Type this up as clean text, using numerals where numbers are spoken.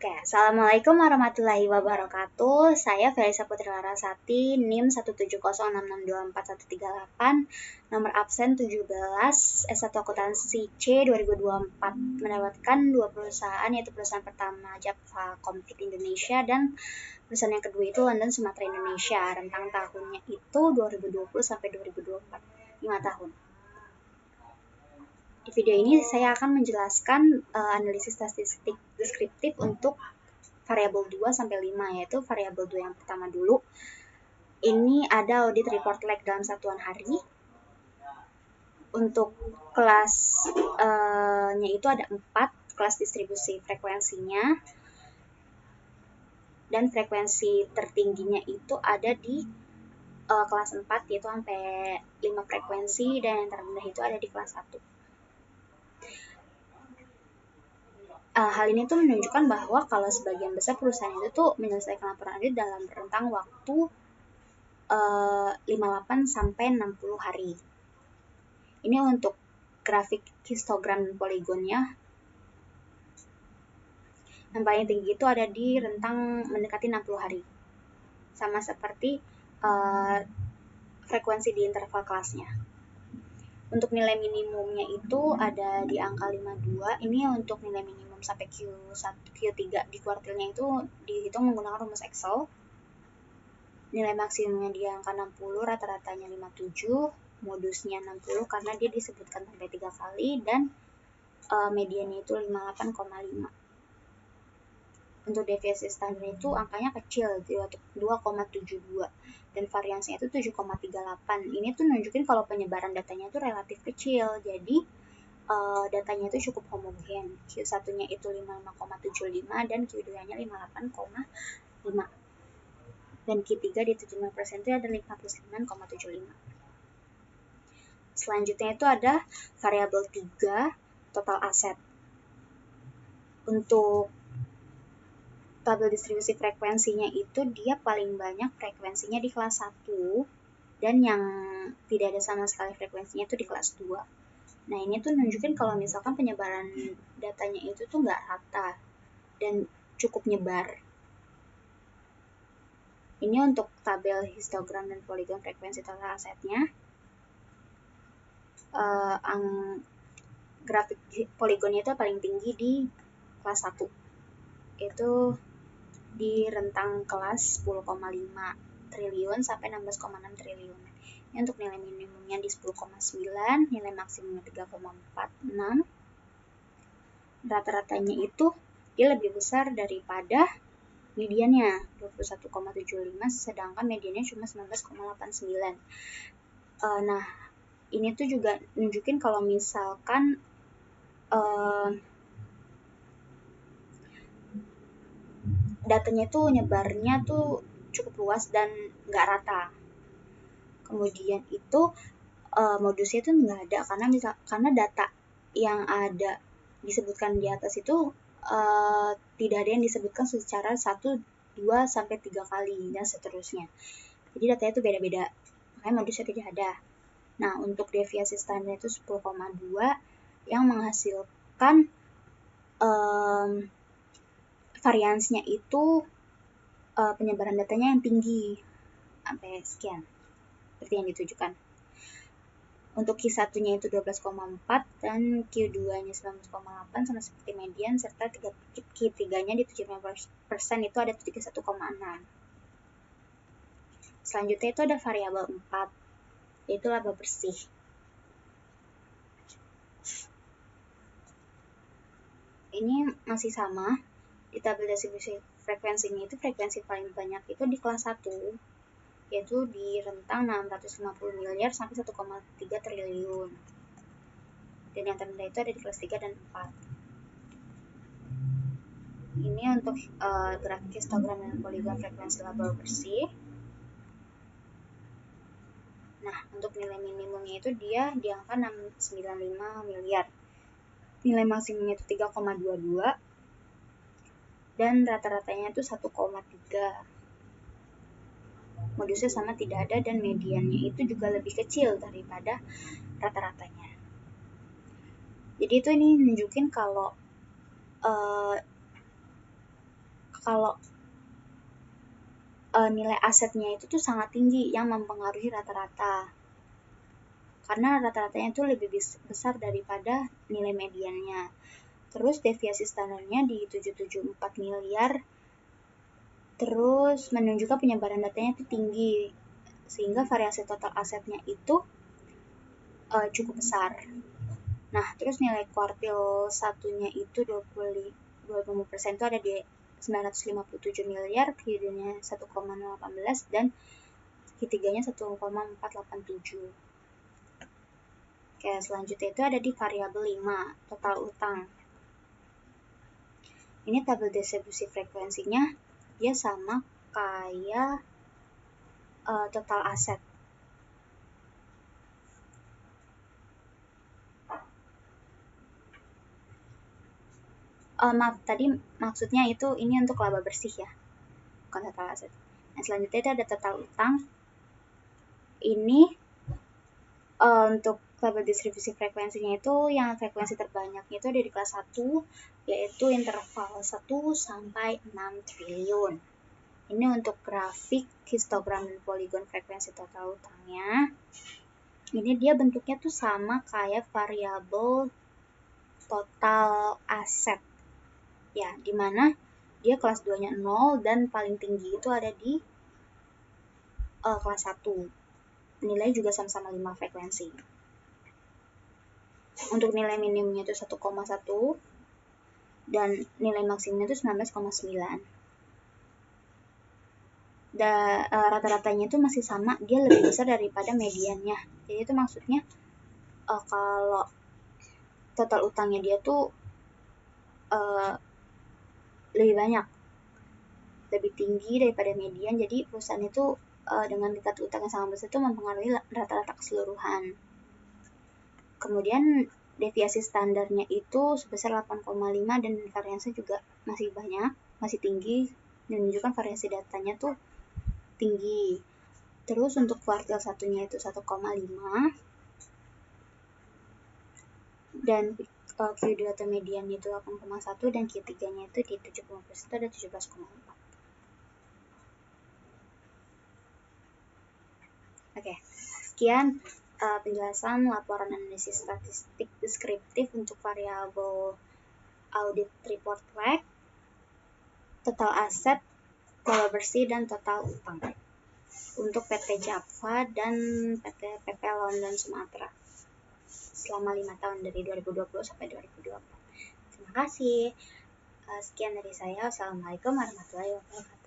Oke, Assalamualaikum warahmatullahi wabarakatuh. Saya Felisa Putri Larasati, NIM 17066241138, nomor absen 17, S1 Akuntansi C 2024, mendapatkan 2 perusahaan, yaitu perusahaan pertama Java Compete Indonesia dan perusahaan yang kedua itu London Sumatera Indonesia. Rentang tahunnya itu 2020 sampai 2024, 5 tahun. Di video ini saya akan menjelaskan analisis statistik deskriptif untuk variabel 2 sampai 5, yaitu variabel 2 yang pertama dulu. Ini ada audit report lag dalam satuan hari. Untuk kelasnya itu ada 4, kelas distribusi frekuensinya. Dan frekuensi tertingginya itu ada di kelas 4, yaitu sampai 5 frekuensi, dan yang terendah itu ada di kelas 1. Hal ini tuh menunjukkan bahwa kalau sebagian besar perusahaan itu tuh menyelesaikan laporan audit dalam rentang waktu 58 sampai 60 hari. Ini untuk grafik histogram dan poligonnya. Yang paling tinggi itu ada di rentang mendekati 60 hari. Sama seperti frekuensi di interval kelasnya. Untuk nilai minimumnya itu ada di angka 52. Ini untuk nilai minimum sampai Q1, Q3 di kuartilnya itu dihitung menggunakan rumus Excel. Nilai maksimumnya di angka 60, rata-ratanya 57, modusnya 60 karena dia disebutkan sampai 3 kali, dan mediannya itu 58,5. Untuk deviasi standar itu angkanya kecil, 2,72, dan variansinya itu 7,38. Ini tuh nunjukin kalau penyebaran datanya itu relatif kecil, jadi datanya itu cukup homogen. Q1-nya itu 55,75 dan Q2-nya 58,5. Dan Q3 di 75% itu ada 59,75. Selanjutnya itu ada variabel 3, total aset. Untuk tabel distribusi frekuensinya itu dia paling banyak frekuensinya di kelas 1, dan yang tidak ada sama sekali frekuensinya itu di kelas 2. Nah, ini tuh nunjukin kalau misalkan penyebaran datanya itu tuh nggak rata dan cukup nyebar. Ini untuk tabel histogram dan poligon frekuensi total asetnya. Grafik poligonnya itu paling tinggi di kelas 1. Itu di rentang kelas 10,5 triliun sampai 16,6 triliun. Ini untuk nilai minimumnya di 10,9, nilai maksimumnya 3,46. Rata-ratanya itu dia lebih besar daripada mediannya 21,75, sedangkan mediannya cuma 19,89. Nah, ini tuh juga nunjukin kalau misalkan datanya tuh nyebarnya tuh cukup luas dan nggak rata. Kemudian itu modusnya tuh nggak ada karena data yang ada disebutkan di atas itu tidak ada yang disebutkan secara 1, 2, sampai 3 kali dan seterusnya. Jadi datanya itu beda-beda, makanya modusnya tidak ada. Nah, untuk deviasi standar itu 10,2 yang menghasilkan variansinya itu penyebaran datanya yang tinggi sampai sekian seperti yang ditujukan. Untuk Q1-nya itu 12,4 dan Q2-nya 19,8 sama seperti median, serta Q3-nya di 75% itu ada 31,6. Selanjutnya itu ada variabel 4, yaitu laba bersih. Ini masih sama. Di tabel distribusi frekuensinya itu frekuensi paling banyak itu di kelas 1, yaitu di rentang 650 miliar sampai 1,3 triliun. Dan yang terendah itu ada di kelas 3 dan 4. Ini untuk grafik histogram dan poligon frekuensi laba bersih. Nah, untuk nilai minimumnya itu dia di angka 695 miliar. Nilai maksimumnya itu 3,22 dan rata-ratanya itu 1,3. Modusnya sama tidak ada dan mediannya itu juga lebih kecil daripada rata-ratanya. Jadi itu ini nunjukin kalau kalau nilai asetnya itu tuh sangat tinggi yang mempengaruhi rata-rata. Karena rata-ratanya itu lebih besar daripada nilai mediannya. Terus deviasi standarnya di 774 miliar. Terus menunjukkan penyebaran datanya itu tinggi. Sehingga variasi total asetnya itu cukup besar. Nah, terus nilai kuartil satunya itu 25% itu ada di 957 miliar, Q2-nya 1,018 dan Q3-nya 1,487. Oke, selanjutnya itu ada di variabel 5, total utang. Ini tabel distribusi frekuensinya, dia sama kayak total aset. Maaf, tadi maksudnya itu ini untuk laba bersih ya, bukan total aset. Nah, selanjutnya itu ada total utang. Ini untuk tabel distribusi frekuensinya itu yang frekuensi terbanyaknya itu ada di kelas 1, yaitu interval 1 sampai 6 triliun. Ini untuk grafik, histogram, dan poligon frekuensi total utangnya. Ini dia bentuknya tuh sama kayak variabel total aset. Ya, dimana dia kelas 2-nya 0 dan paling tinggi itu ada di kelas 1. Nilai juga sama-sama 5 frekuensi. Untuk nilai minimumnya itu 1,1 dan nilai maksimumnya itu 19,9. Rata-ratanya itu masih sama, dia lebih besar daripada mediannya. Jadi itu maksudnya kalau total utangnya dia tuh lebih banyak, lebih tinggi daripada median. Jadi perusahaan itu dengan tingkat utang yang sangat besar itu mempengaruhi rata-rata keseluruhan. Kemudian deviasi standarnya itu sebesar 8,5 dan variansi juga masih banyak, masih tinggi, dan menunjukkan variasi datanya tuh tinggi. Terus untuk kuartil satunya itu 1,5 dan Q2 atau mediannya itu 8,1 dan Q3-nya itu di 70% itu ada 17,4. Oke, sekian penjelasan laporan analisis statistik deskriptif untuk variabel audit report track, total aset, laba bersih, dan total utang untuk PT Java dan PT PP London Sumatera selama 5 tahun dari 2020 sampai 2024. Terima kasih. Sekian dari saya. Wassalamualaikum warahmatullahi wabarakatuh.